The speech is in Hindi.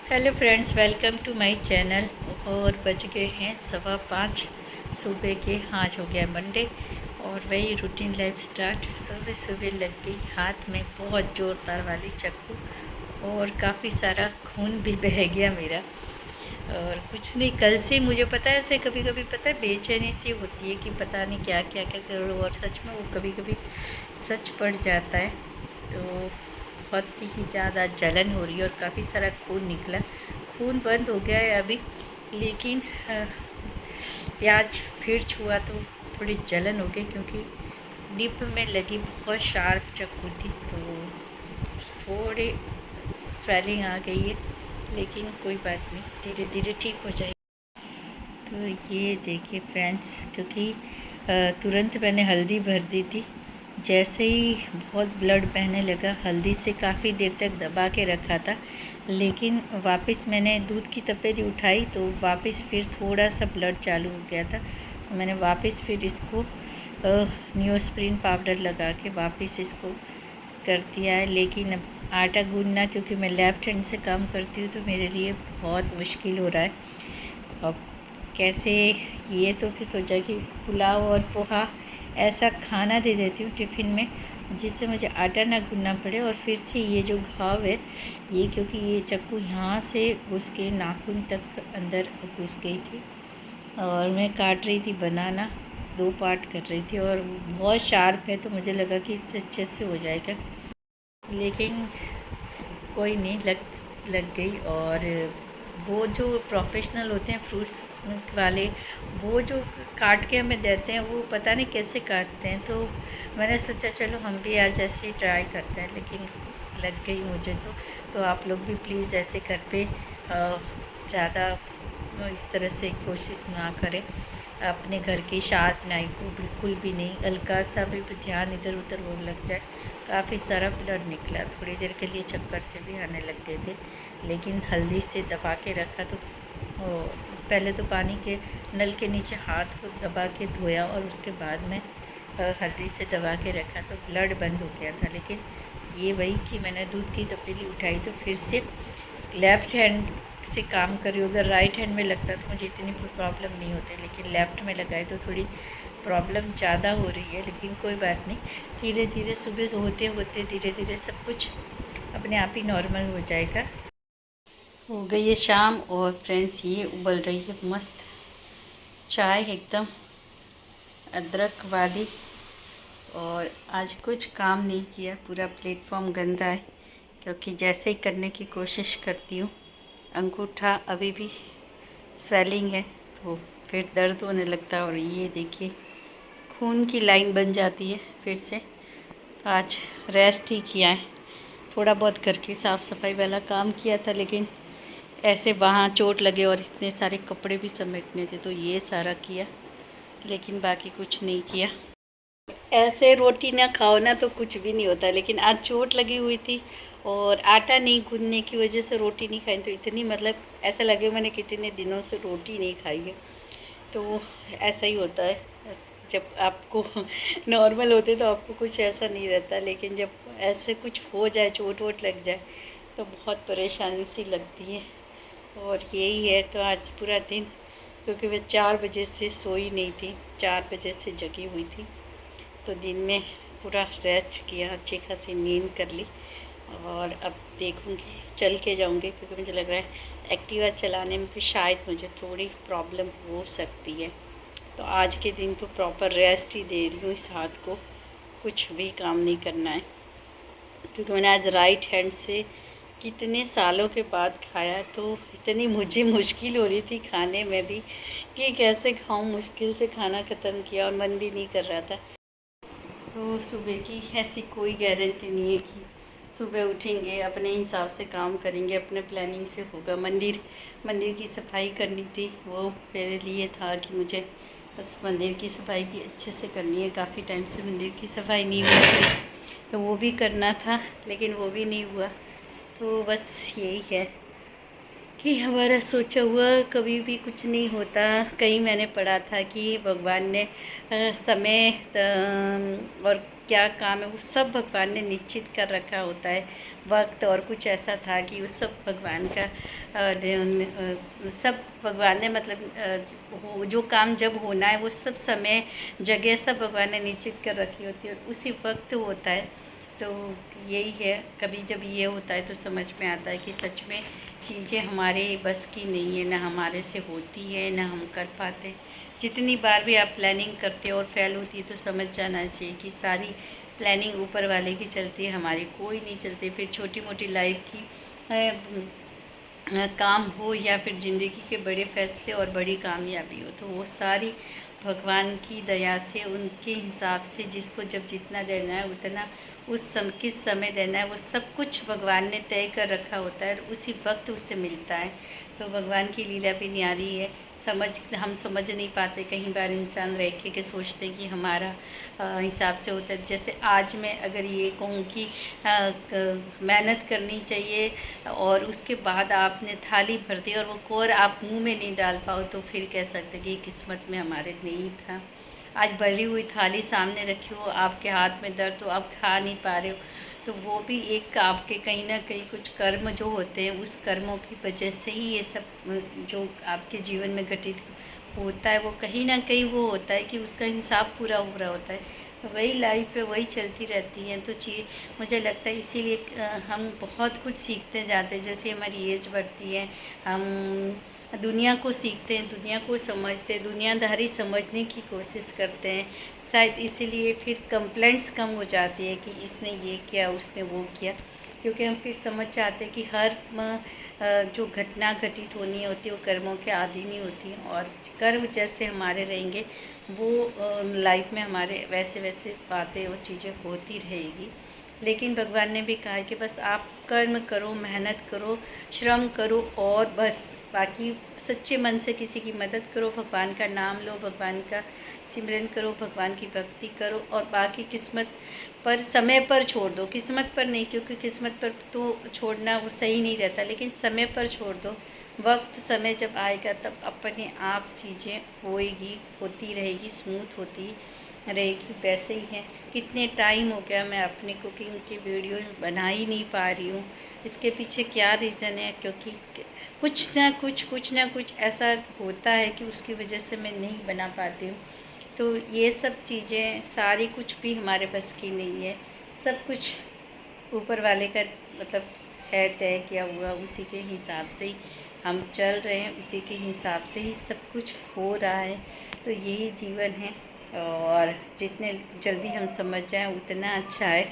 Hello friends, welcome to my channel. और बज गए हैं 5:15 सुबह के। आज हो गया मंडे और वही रूटीन लाइफ स्टार्ट। सुबह सुबह लग गई हाथ में बहुत ज़ोरदार वाली चाकू और काफ़ी सारा खून भी बह गया मेरा। और कुछ नहीं, कल से मुझे पता है, ऐसे कभी कभी पता है बेचैनी सी होती है कि पता नहीं क्या क्या क्या करो, और सच में वो कभी कभी सच पड़ जाता है। तो बहुत ही ज़्यादा जलन हो रही है और काफ़ी सारा खून निकला। खून बंद हो गया है अभी, लेकिन प्याज फिर छुआ तो थोड़ी जलन हो गई, क्योंकि डिप में लगी बहुत शार्प चाकू थी। तो थोड़ी स्वेलिंग आ गई है, लेकिन कोई बात नहीं, धीरे धीरे ठीक हो जाएगी। तो ये देखिए फ्रेंड्स, क्योंकि तुरंत मैंने हल्दी भर दी थी। जैसे ही बहुत ब्लड बहने लगा, हल्दी से काफ़ी देर तक दबा के रखा था, लेकिन वापस मैंने दूध की तपेली उठाई तो वापस फिर थोड़ा सा ब्लड चालू हो गया था। मैंने वापस फिर इसको न्यूस्प्रिन पाउडर लगा के वापस इसको कर दिया है। लेकिन अब आटा गूंदना, क्योंकि मैं लेफ़्ट हैंड से काम करती हूँ, तो मेरे लिए बहुत मुश्किल हो रहा है। अब कैसे, ये तो फिर सोचा कि पुलाव और पोहा ऐसा खाना दे देती हूँ टिफ़िन में, जिससे मुझे आटा ना गूंदना पड़े। और फिर से ये जो घाव है, ये क्योंकि ये चाकू यहाँ से घुस के नाखून तक अंदर घुस गई थी और मैं काट रही थी बनाना, 2 पार्ट कर रही थी, और बहुत शार्प है तो मुझे लगा कि इससे अच्छे से हो जाएगा, लेकिन कोई नहीं, लग गई। और वो जो प्रोफेशनल होते हैं फ्रूट्स वाले, वो जो काट के हमें देते हैं, वो पता नहीं कैसे काटते हैं। तो मैंने सोचा चलो हम भी आज ऐसे ही ट्राई करते हैं, लेकिन लग गई मुझे। तो आप लोग भी प्लीज़ ऐसे घर पे ज़्यादा इस तरह से कोशिश ना करें। अपने घर की शार्प नाइफ को बिल्कुल भी नहीं, हल्का सा भी ध्यान इधर उधर वो लग जाए। काफ़ी सारा ब्लड निकला, थोड़ी देर के लिए चक्कर से भी आने लग गए थे, लेकिन हल्दी से दबा के रखा तो पहले तो पानी के नल के नीचे हाथ को दबा के धोया और उसके बाद में हल्दी से दबा के रखा तो ब्लड बंद हो गया था। लेकिन ये वही कि मैंने दूध की तपेली उठाई तो फिर से लेफ़्ट हैंड से काम कर रही हूँ। अगर राइट हैंड में लगता तो मुझे इतनी प्रॉब्लम नहीं होती, लेकिन लेफ़्ट में लगाए तो थोड़ी प्रॉब्लम ज़्यादा हो रही है। लेकिन कोई बात नहीं, धीरे धीरे सुबह होते होते धीरे धीरे सब कुछ अपने आप ही नॉर्मल हो जाएगा। हो गई है शाम और फ्रेंड्स, ये उबल रही है मस्त चाय, एकदम अदरक वाली। और आज कुछ काम नहीं किया, पूरा प्लेटफॉर्म गंदा है, क्योंकि जैसे ही करने की कोशिश करती हूँ, अंगूठा अभी भी स्वेलिंग है तो फिर दर्द होने लगता है। और ये देखिए खून की लाइन बन जाती है फिर से। तो आज रेस्ट ही किया है, थोड़ा बहुत करके साफ़ सफाई वाला काम किया था, लेकिन ऐसे वहाँ चोट लगे और इतने सारे कपड़े भी समेटने थे तो ये सारा किया, लेकिन बाकी कुछ नहीं किया। ऐसे रोटी ना खाओ ना तो कुछ भी नहीं होता, लेकिन आज चोट लगी हुई थी और आटा नहीं गूंदने की वजह से रोटी नहीं खाई, तो इतनी मतलब ऐसा लगे मैंने कितने दिनों से रोटी नहीं खाई है। तो ऐसा ही होता है, जब आपको नॉर्मल होते तो आपको कुछ ऐसा नहीं रहता, लेकिन जब ऐसे कुछ हो जाए, चोट वोट लग जाए, तो बहुत परेशानी सी लगती है। और यही है, तो आज पूरा दिन, क्योंकि मैं 4 बजे से सोई नहीं थी, 4 बजे से जगी हुई थी, तो दिन में पूरा रेस्ट किया, अच्छी खासी नींद कर ली। और अब देखूंगी, चल के जाऊंगी, क्योंकि मुझे लग रहा है एक्टिवा चलाने में भी शायद मुझे थोड़ी प्रॉब्लम हो सकती है। तो आज के दिन तो प्रॉपर रेस्ट ही दे रही हूँ इस हाथ को, कुछ भी काम नहीं करना है, क्योंकि मैंने आज राइट हैंड से कितने सालों के बाद खाया, तो इतनी मुझे मुश्किल हो रही थी खाने में भी कि कैसे खाऊं। मुश्किल से खाना ख़त्म किया और मन भी नहीं कर रहा था। तो सुबह की ऐसी कोई गारंटी नहीं है कि सुबह उठेंगे अपने हिसाब से काम करेंगे, अपने प्लानिंग से होगा। मंदिर की सफाई करनी थी, वो मेरे लिए था कि मुझे बस मंदिर की सफाई भी अच्छे से करनी है। काफ़ी टाइम से मंदिर की सफाई नहीं हुई थी, तो वो भी करना था, लेकिन वो भी नहीं हुआ। तो बस यही है, कि हमारा सोचा हुआ कभी भी कुछ नहीं होता। कहीं मैंने पढ़ा था कि भगवान ने समय और क्या काम है वो सब भगवान ने निश्चित कर रखा होता है। वक्त और कुछ ऐसा था कि वो सब भगवान का सब भगवान ने मतलब जो काम जब होना है वो सब समय जगह सब भगवान ने निश्चित कर रखी होती है और उसी वक्त होता है। तो यही है, कभी जब ये होता है तो समझ में आता है कि सच में चीज़ें हमारे बस की नहीं है, ना हमारे से होती है ना हम कर पाते। जितनी बार भी आप प्लानिंग करते हो और फेल होती है तो समझ जाना चाहिए कि सारी प्लानिंग ऊपर वाले की चलती है, हमारी कोई नहीं चलती। फिर छोटी मोटी लाइफ की काम हो या फिर ज़िंदगी के बड़े फैसले और बड़ी कामयाबी हो, तो वो सारी भगवान की दया से उनके हिसाब से जिसको जब जितना देना है उतना किस समय देना है वो सब कुछ भगवान ने तय कर रखा होता है और उसी वक्त उससे मिलता है। तो भगवान की लीला भी न्यारी है। हम समझ नहीं पाते, कई बार इंसान रह के सोचते हैं कि हमारा हिसाब से होता है। जैसे आज मैं अगर ये कहूँ कि मेहनत करनी चाहिए और उसके बाद आपने थाली भर दी और वो कोर आप मुंह में नहीं डाल पाओ, तो फिर कह सकते कि किस्मत में हमारे नहीं था। आज भरी हुई थाली सामने रखी हो, आपके हाथ में दर्द हो, आप खा नहीं पा रहे हो, तो वो भी एक आपके कहीं ना कहीं कुछ कर्म जो होते हैं उस कर्मों की वजह से ही ये सब जो आपके जीवन में घटित होता है वो कहीं ना कहीं वो होता है कि उसका हिसाब पूरा हो रहा होता है। तो वही लाइफ है, वही चलती रहती है। तो मुझे लगता है इसीलिए हम बहुत कुछ सीखते जाते हैं। जैसे हमारी एज बढ़ती है हम दुनिया को सीखते हैं, दुनिया को समझते हैं, दुनियादारी समझने की कोशिश करते हैं। शायद इसीलिए फिर कंप्लेंट्स कम हो जाती है कि इसने ये किया उसने वो किया, क्योंकि हम फिर समझ जाते हैं कि हर जो घटना घटित होनी होती है वो कर्मों के अधीन ही होती है और कर्म जैसे हमारे रहेंगे वो लाइफ में हमारे वैसे वैसे बातें और चीज़ें होती रहेगी। लेकिन भगवान ने भी कहा है कि बस आप कर्म करो, मेहनत करो, श्रम करो और बस बाकी सच्चे मन से किसी की मदद करो, भगवान का नाम लो, भगवान का सिमरन करो, भगवान की भक्ति करो और बाकी किस्मत पर समय पर छोड़ दो। किस्मत पर नहीं, क्योंकि किस्मत पर तो छोड़ना वो सही नहीं रहता, लेकिन समय पर छोड़ दो। वक्त समय जब आएगा तब अपने आप चीज़ें होती रहेगी, स्मूथ होती रहेगी। वैसे ही है, कितने टाइम हो गया मैं अपनी कुकिंग की वीडियो बना ही नहीं पा रही हूँ। इसके पीछे क्या रीज़न है, क्योंकि कुछ ना कुछ ऐसा होता है कि उसकी वजह से मैं नहीं बना पाती हूँ। तो ये सब चीज़ें सारी कुछ भी हमारे बस की नहीं है। सब कुछ ऊपर वाले का मतलब है तय किया हुआ, उसी के हिसाब से ही हम चल रहे हैं, उसी के हिसाब से ही सब कुछ हो रहा है। तो यही जीवन है और जितने जल्दी हम समझ जाएं उतना अच्छा है।